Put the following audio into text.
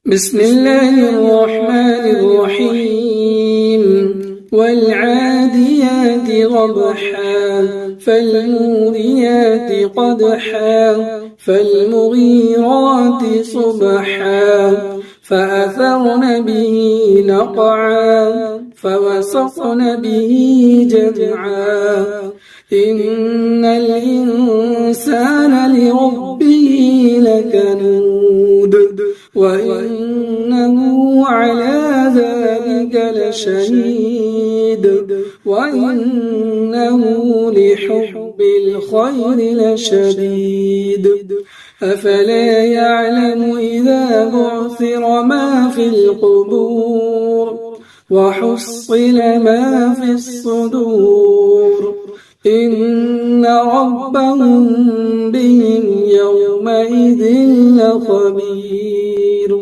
بسم الله الرحمن الرحيم والعاديات ضبحا فالموريات قدحا فالمغيرات صبحا فأثرن به نقعا فوسطن به جمعا إن الإنسان لربه لكنود وإنه على ذلك لشهيد وإنه لحب الخير لشديد أفلا يعلم إذا بعثر ما في القبور وحصل ما في الصدور إن ربهم بهم يومئذ لخبير.